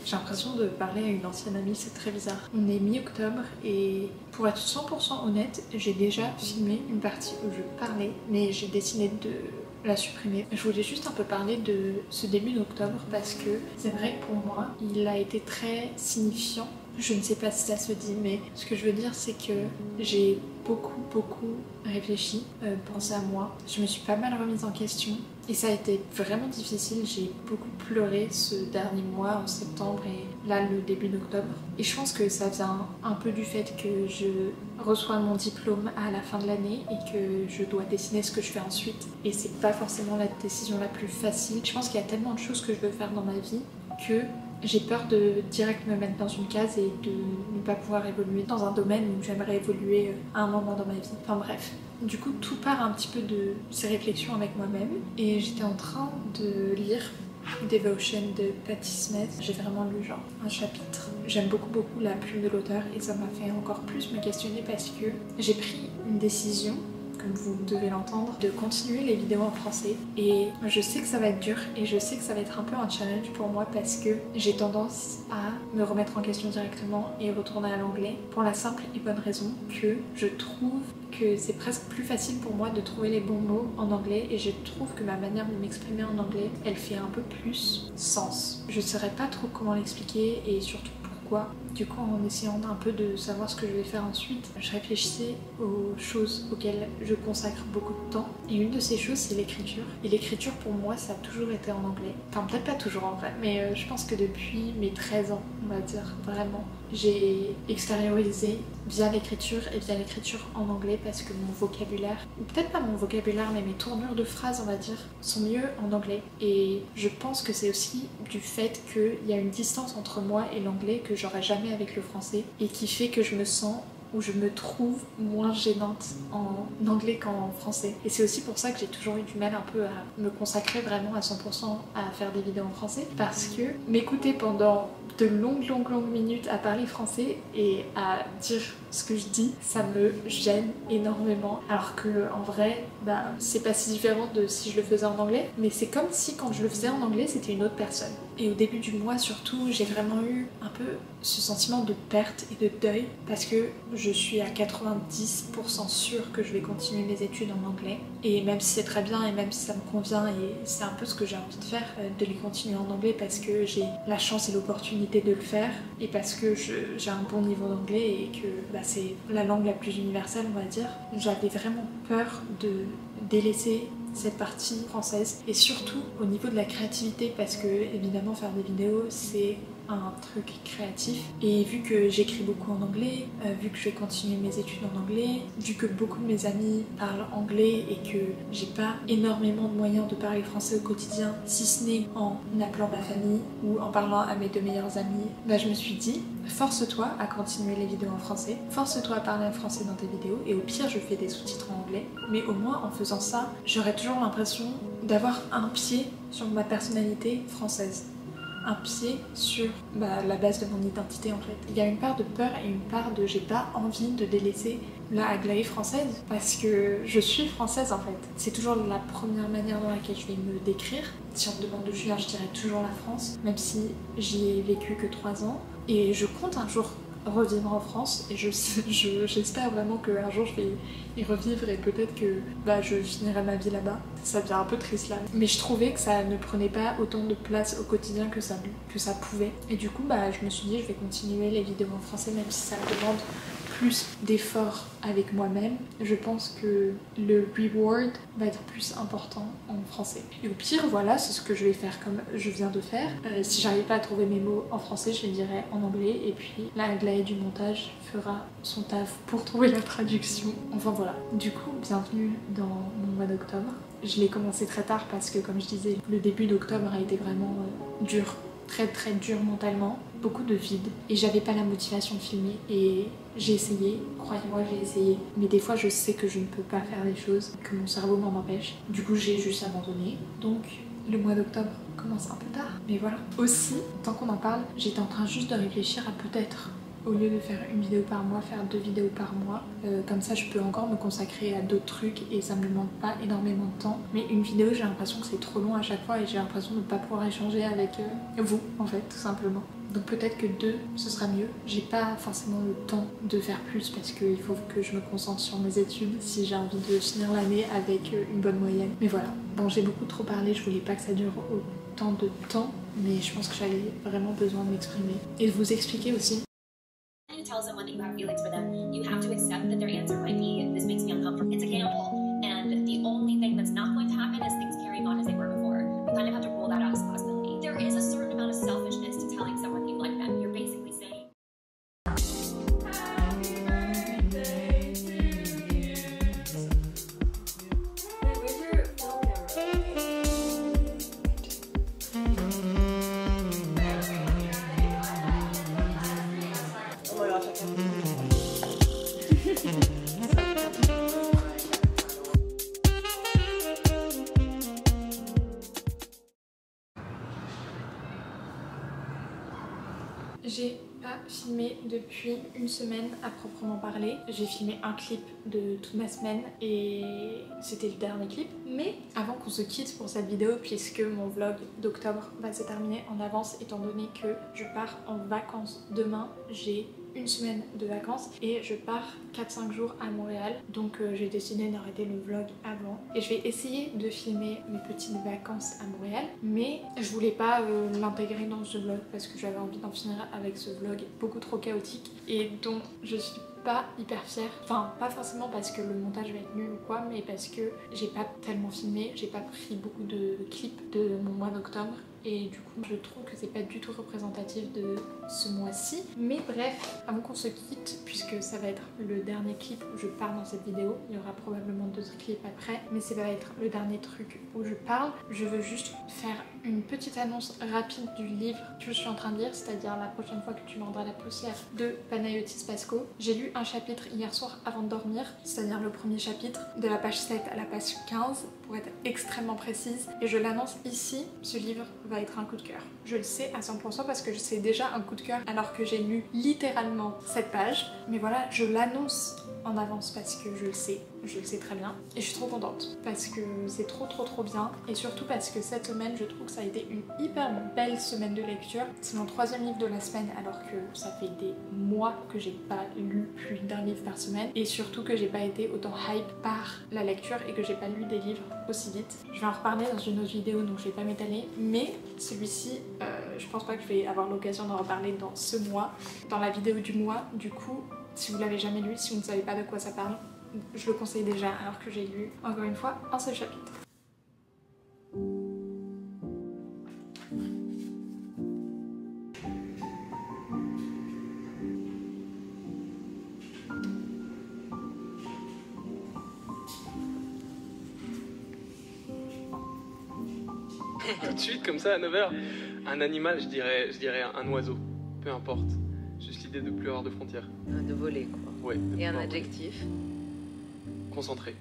J'ai l'impression de parler à une ancienne amie, c'est très bizarre. On est mi-octobre et pour être 100% honnête, j'ai déjà filmé une partie où je parlais, mais j'ai décidé de la supprimer. Je voulais juste un peu parler de ce début d'octobre parce que c'est vrai que pour moi, il a été très signifiant. Je ne sais pas si ça se dit, mais ce que je veux dire, c'est que j'ai beaucoup réfléchi, pensé à moi. Je me suis pas mal remise en question et ça a été vraiment difficile. J'ai beaucoup pleuré ce dernier mois, en septembre et là, le début d'octobre. Et je pense que ça vient un peu du fait que je reçois mon diplôme à la fin de l'année et que je dois décider ce que je fais ensuite. Et c'est pas forcément la décision la plus facile. Je pense qu'il y a tellement de choses que je veux faire dans ma vie que j'ai peur de direct me mettre dans une case et de ne pas pouvoir évoluer dans un domaine où j'aimerais évoluer à un moment dans ma vie. Enfin bref. Du coup, tout part un petit peu de ces réflexions avec moi-même. Et j'étais en train de lire Devotion de Patti Smith. J'ai vraiment lu genre un chapitre. J'aime beaucoup la plume de l'auteur et ça m'a fait encore plus me questionner parce que j'ai pris une décision, comme vous devez l'entendre, de continuer les vidéos en français. Et je sais que ça va être dur et je sais que ça va être un peu un challenge pour moi parce que j'ai tendance à me remettre en question directement et retourner à l'anglais pour la simple et bonne raison que je trouve que c'est presque plus facile pour moi de trouver les bons mots en anglais et je trouve que ma manière de m'exprimer en anglais, elle fait un peu plus sens. Je ne saurais pas trop comment l'expliquer et surtout pourquoi. Du coup, en essayant un peu de savoir ce que je vais faire ensuite, je réfléchissais aux choses auxquelles je consacre beaucoup de temps. Et une de ces choses, c'est l'écriture. Et l'écriture, pour moi, ça a toujours été en anglais. Enfin, peut-être pas toujours en vrai, mais je pense que depuis mes 13 ans, on va dire, vraiment, j'ai extériorisé via l'écriture et via l'écriture en anglais parce que mon vocabulaire, ou peut-être pas mon vocabulaire, mais mes tournures de phrases, on va dire, sont mieux en anglais. Et je pense que c'est aussi du fait qu'il y a une distance entre moi et l'anglais que j'aurais jamais avec le français et qui fait que je me sens ou je me trouve moins gênante en anglais qu'en français. Et c'est aussi pour ça que j'ai toujours eu du mal un peu à me consacrer vraiment à 100% à faire des vidéos en français parce que m'écouter pendant de longues minutes à parler français et à dire ce que je dis, ça me gêne énormément. Alors que en vrai, c'est pas si différent de si je le faisais en anglais, mais c'est comme si quand je le faisais en anglais, c'était une autre personne. Et au début du mois surtout, j'ai vraiment eu un peu ce sentiment de perte et de deuil parce que je suis à 90% sûre que je vais continuer mes études en anglais. Et même si c'est très bien et même si ça me convient et c'est un peu ce que j'ai envie de faire, de les continuer en anglais parce que j'ai la chance et l'opportunité de le faire et parce que j'ai un bon niveau d'anglais et que c'est la langue la plus universelle, on va dire. J'avais vraiment peur de délaisser cette partie française et surtout au niveau de la créativité parce que évidemment faire des vidéos c'est un truc créatif et vu que j'écris beaucoup en anglais, vu que je vais continuer mes études en anglais, vu que beaucoup de mes amis parlent anglais et que j'ai pas énormément de moyens de parler français au quotidien si ce n'est en appelant ma famille ou en parlant à mes deux meilleurs amis, je me suis dit force-toi à continuer les vidéos en français, force-toi à parler en français dans tes vidéos et au pire je fais des sous-titres en anglais mais au moins en faisant ça j'aurais toujours l'impression d'avoir un pied sur ma personnalité française, un pied sur la base de mon identité en fait. Il y a une part de peur et une part de j'ai pas envie de délaisser la Aglaé française parce que je suis française en fait. C'est toujours la première manière dans laquelle je vais me décrire. Si on me demande d'où je viens, je dirais toujours la France, même si j'y ai vécu que 3 ans. Et je compte un jour revivre en France et j'espère vraiment qu'un jour je vais y revivre et peut-être que je finirai ma vie là-bas. Ça devient un peu triste là. Mais je trouvais que ça ne prenait pas autant de place au quotidien que ça pouvait. Et du coup je me suis dit je vais continuer les vidéos en français même si ça me demande plus d'efforts avec moi-même. Je pense que le reward va être plus important en français. Et au pire, voilà, c'est ce que je vais faire comme je viens de faire. Si j'arrive pas à trouver mes mots en français, je les dirai en anglais et puis la Aglaé du montage fera son taf pour trouver la traduction. Enfin voilà. Du coup, bienvenue dans mon mois d'octobre. Je l'ai commencé très tard parce que comme je disais, le début d'octobre a été vraiment dur. Très dur mentalement, beaucoup de vide et j'avais pas la motivation de filmer et j'ai essayé, croyez-moi j'ai essayé, mais des fois je sais que je ne peux pas faire des choses, que mon cerveau m'en empêche, du coup j'ai juste abandonné. Donc le mois d'octobre commence un peu tard, mais voilà. Aussi, tant qu'on en parle, j'étais en train juste de réfléchir à peut-être Au lieu de faire une vidéo par mois, faire 2 vidéos par mois. Comme ça je peux encore me consacrer à d'autres trucs et ça me demande pas énormément de temps. Mais une vidéo, j'ai l'impression que c'est trop long à chaque fois et j'ai l'impression de ne pas pouvoir échanger avec vous en fait, tout simplement. Donc peut-être que 2 ce sera mieux. J'ai pas forcément le temps de faire plus parce qu'il faut que je me concentre sur mes études si j'ai envie de finir l'année avec une bonne moyenne. Mais voilà, bon, j'ai beaucoup trop parlé, je voulais pas que ça dure autant de temps, mais je pense que j'avais vraiment besoin de m'exprimer et de vous expliquer aussi. You tell someone that you have feelings for them, you have to accept that their answer might be, this makes me uncomfortable. It's a gamble, and the only thing that's not going to happen is things carrying on as they were before. You kind of have to rule that out as a possibility. There is a certain amount of selfishness to telling someone that you like them. You're basically saying, happy birthday to you. Wait, where's your phone camera? Oh my gosh, I can't believe it. J'ai pas filmé depuis une semaine à proprement parler. J'ai filmé un clip de toute ma semaine et c'était le dernier clip. Mais avant qu'on se quitte pour cette vidéo, puisque mon vlog d'octobre va se terminer en avance étant donné que je pars en vacances demain, j'ai une semaine de vacances et je pars 4-5 jours à Montréal, donc j'ai décidé d'arrêter le vlog avant et je vais essayer de filmer mes petites vacances à Montréal, mais je voulais pas l'intégrer dans ce vlog parce que j'avais envie d'en finir avec ce vlog beaucoup trop chaotique et dont je suis pas hyper fière, enfin pas forcément parce que le montage va être nul ou quoi, mais parce que j'ai pas tellement filmé, j'ai pas pris beaucoup de clips de mon mois d'octobre et du coup je trouve que c'est pas du tout représentatif de ce mois-ci. Mais bref, avant qu'on se quitte, puisque ça va être le dernier clip où je parle dans cette vidéo, il y aura probablement d'autres clips après, mais ça va être le dernier truc où je parle, je veux juste faire une petite annonce rapide du livre que je suis en train de lire, c'est-à-dire La prochaine fois que tu mordras la poussière de Panayotis Pasco. J'ai lu un chapitre hier soir avant de dormir, c'est-à-dire le premier chapitre, de la page 7 à la page 15 pour être extrêmement précise, et je l'annonce ici, ce livre va être un coup de cœur. Je le sais à 100% parce que c'est déjà un coup de cœur alors que j'ai lu littéralement cette page, mais voilà, je l'annonce en avance parce que je le sais très bien et je suis trop contente parce que c'est trop bien et surtout parce que cette semaine je trouve que ça a été une hyper belle semaine de lecture. C'est mon 3e livre de la semaine alors que ça fait des mois que j'ai pas lu plus d'un livre par semaine et surtout que j'ai pas été autant hype par la lecture et que j'ai pas lu des livres aussi vite. Je vais en reparler dans une autre vidéo donc je vais pas m'étaler, mais celui-ci je pense pas que je vais avoir l'occasion d'en reparler dans ce mois, dans la vidéo du mois. Du coup, si vous l'avez jamais lu, si vous ne savez pas de quoi ça parle, je le conseille déjà alors que j'ai lu, encore une fois, un seul chapitre. Tout de suite, comme ça, à 9h, un animal, je dirais un oiseau, peu importe. Juste l'idée de plus avoir de frontières. De voler, quoi. Ouais. Et un adjectif? Concentré.